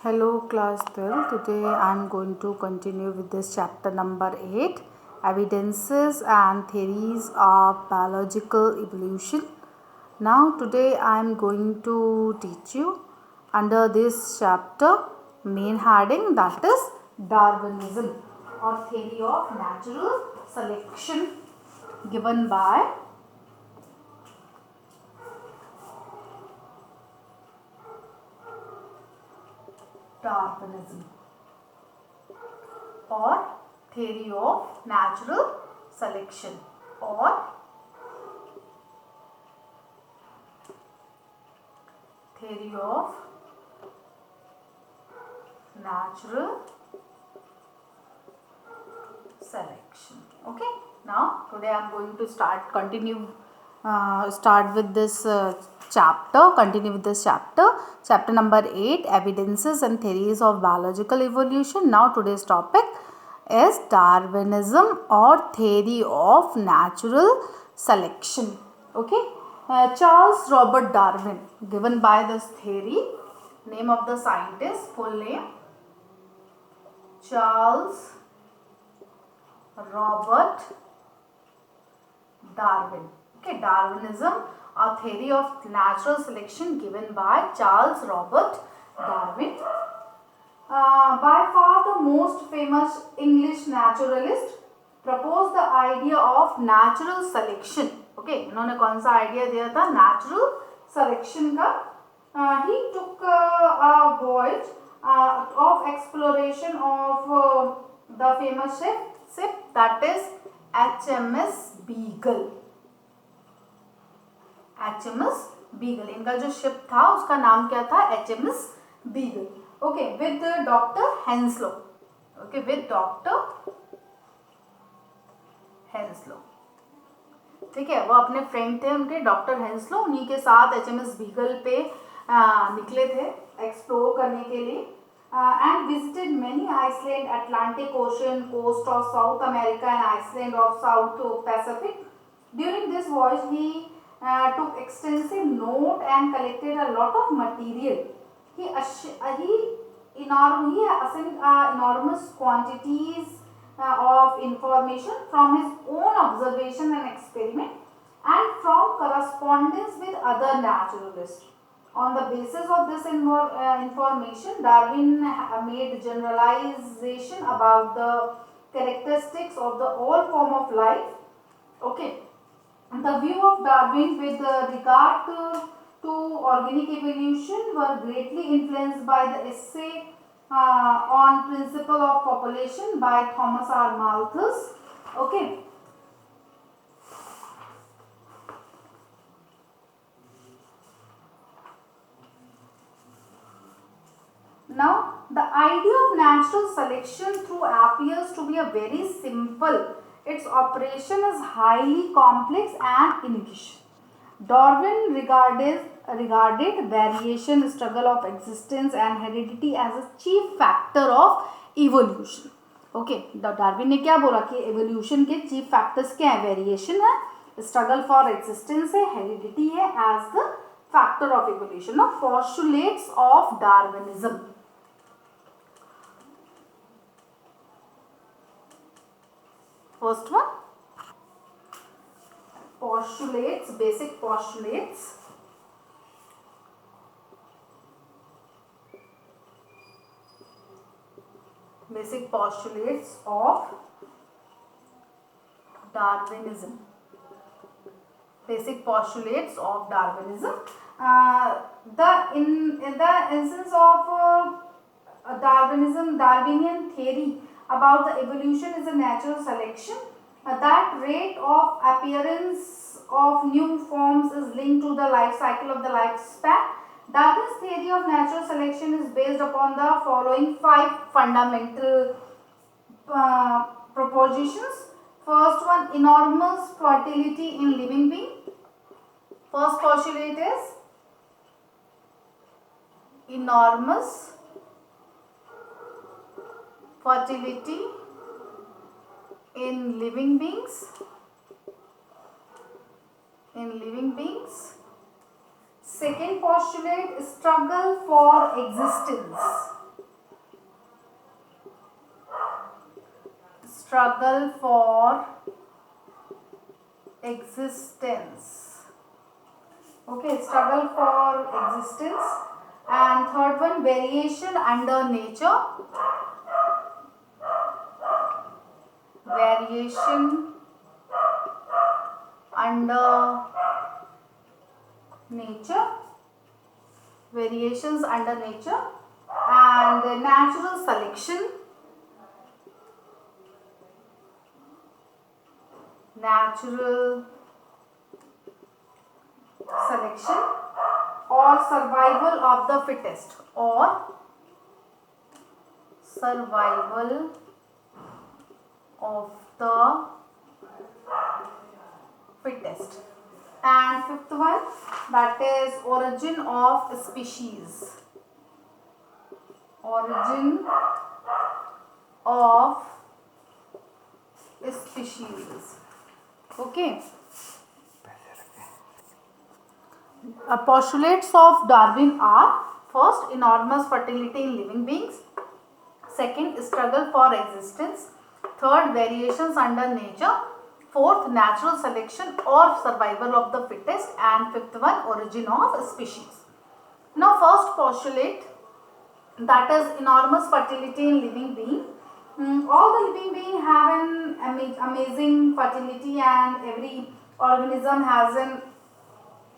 Hello class 12. Today I am going to continue with this chapter number 8, Evidences and Theories of Biological Evolution. Now today I am going to teach you under this chapter main heading, that is Darwinism or Theory of Natural Selection, given by Darwinism or theory of natural selection or theory of natural selection. Okay, now today I am going to start with this continue with this chapter number 8, Evidences and Theories of Biological Evolution. Now today's topic is Darwinism or Theory of Natural Selection. Okay, Charles Robert Darwin, given by this theory, name of the scientist, full name Charles Robert Darwin. Okay, Darwinism, a theory of natural selection, given by Charles Robert Darwin. By far the most famous English naturalist, proposed the idea of natural selection. Okay, इन्होंने कौन सा idea दिया था? Natural selection का. He took a voyage of exploration of the famous ship that is HMS Beagle. HMS Beagle, इनका जो ship था उसका नाम क्या था? HMS Beagle. Okay, with Dr. Henslow. Okay, with Dr. Henslow. ठीक है, वो अपने फ्रेंड थे उनके डॉक्टर हेंसलो, उन्हीं के साथ HMS बीगल पे निकले थे एक्सप्लोर करने के लिए and visited many islands, Atlantic Ocean, coast of South America and Iceland of South Pacific. During this voyage, he took extensive note and collected a lot of material. He assembled enormous quantities of information from his own observation and experiment and from correspondence with other naturalists. On the basis of this information, Darwin made generalization about the characteristics of the all form of life. Okay, the view of Darwin with regard to organic evolution were greatly influenced by the essay on principle of population by Thomas R. Malthus. Okay. Now, the idea of natural selection through appears to be a very simple. Its operation is highly complex and inefficient. Darwin regarded variation, struggle of existence and heredity as a chief factor of evolution. Okay, Darwin ने क्या बोला कि evolution के chief factors क्या है? Variation है, struggle for existence है, heredity है as the factor of evolution. Now, postulates of Darwinism. First one, postulates, basic postulates. Basic postulates of Darwinism. Basic postulates of Darwinism. In the instance of Darwinian theory about the evolution is a natural selection. That rate of appearance of new forms is linked to the life cycle of the lifespan. Darwin's theory of natural selection is based upon the following 5 fundamental propositions. First one, enormous fertility in living being. First postulate is enormous fertility in living beings. Second postulate, struggle for existence. struggle for existence. Okay, struggle for existence. And third one, variation under nature. Variation under nature. Variations under nature. And natural selection. Natural selection or survival of the fittest, or survival of the fittest. And fifth one, that is origin of species. Origin of species. Okay. Postulates of Darwin are: first, enormous fertility in living beings; second, struggle for existence; third, variations under nature; fourth, natural selection or survival of the fittest; and fifth one, origin of species. Now, first postulate, that is enormous fertility in living being. All the living beings have an amazing fertility, and every organism has an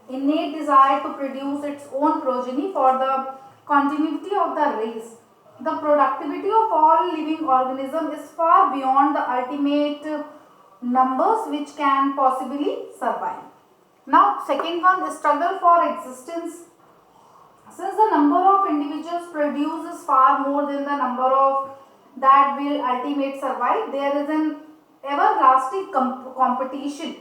innate desire to produce its own progeny for the continuity of the race. The productivity of all living organisms is far beyond the ultimate numbers which can possibly survive. Now, second one is struggle for existence. Since the number of individuals produced is far more than the number of that will ultimately survive, there is an everlasting competition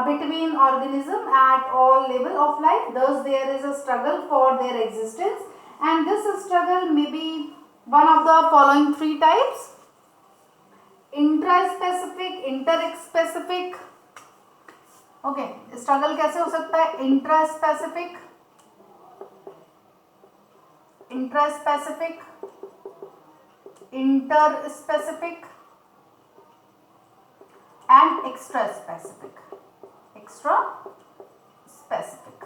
between organisms at all level of life. Thus, there is a struggle for their existence, and this struggle may be one of the following three types: intraspecific, interspecific. Okay, struggle कैसे हो सकता है? Intraspecific, intraspecific, interspecific and extra specific. Extra specific.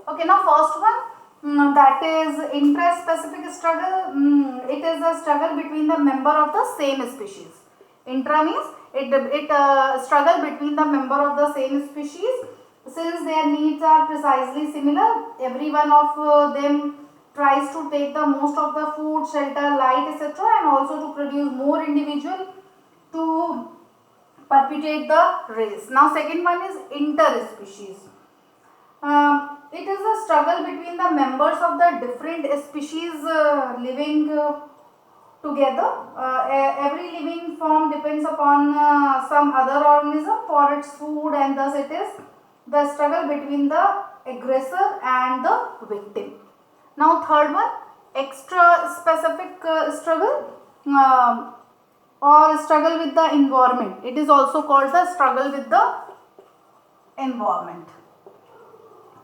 Okay, now first one, that is intraspecific struggle. It is a struggle between the member of the same species. Intra means it struggle between the member of the same species. Since their needs are precisely similar, every one of them tries to take the most of the food, shelter, light, etc., and also to produce more individual to perpetuate the race. Now, second one is interspecies. It is a struggle between the members of the different species living together. Every living form depends upon some other organism for its food, and thus it is the struggle between the aggressor and the victim. Now, third one, extra specific struggle. Or struggle with the environment. It is also called the struggle with the environment.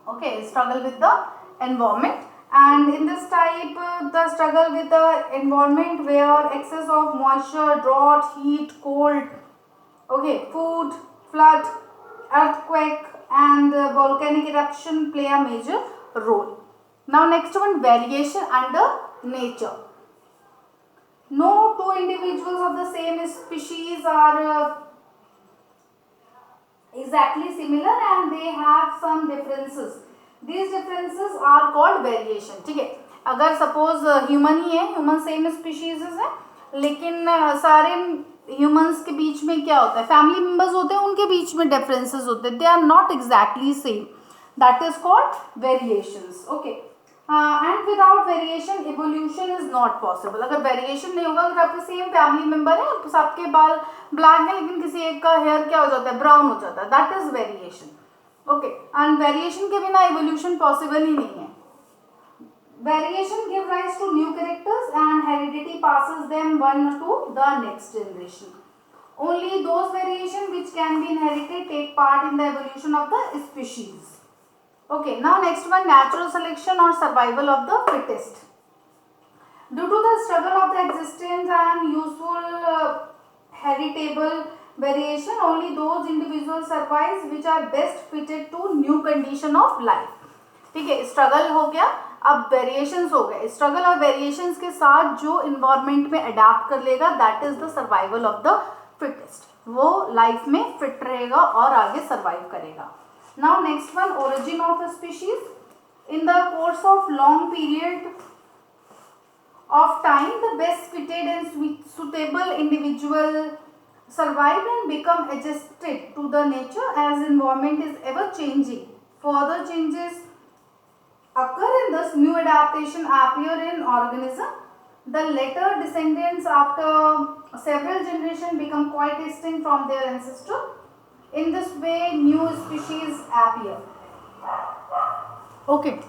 Okay, struggle with the environment. And in this type, the struggle with the environment where excess of moisture, drought, heat, cold, okay, food, flood, earthquake and volcanic eruption play a major role. Now, next one, variation under nature. No two individuals of the same species are exactly similar and they have some differences. These differences are called variation. ठीक है, अगर suppose human ही है, human same species है, लेकिन सारे humans के बीच में क्या होता है, family members होते हैं, उनके बीच में differences होते हैं, they are not exactly same. That is called variations. Okay. And without variation evolution is not possible. अगर variation नहीं होगा, अगर आपके सेम फैमिली मेंबर है, सबके बाल ब्लैक है लेकिन किसी एक का हेयर क्या हो जाता है, ब्राउन हो जाता है, that is variation. Okay, and variation के बिना evolution possible ही नहीं है. Variation give rise to new characters and heredity passes them one to the next generation. Only those variation which can be inherited take part in the evolution of the species. Okay, now next one, natural selection or survival of the fittest. Due to the struggle of the existence and useful heritable variation, only those individuals survive which are best fitted to new condition of life. ठीक है, struggle हो गया, अब variations हो गए. Struggle और variations के साथ जो इन्वायरमेंट में अडाप्ट कर लेगा, that is the survival of the fittest. वो लाइफ में फिट रहेगा और आगे सर्वाइव करेगा. Now next one, origin of species. In the course of long period of time, the best fitted and suitable individual survive and become adjusted to the nature as environment is ever changing. Further changes occur and thus new adaptation appear in organism. The later descendants after several generations become quite distinct from their ancestor. In this way new species appear. Okay.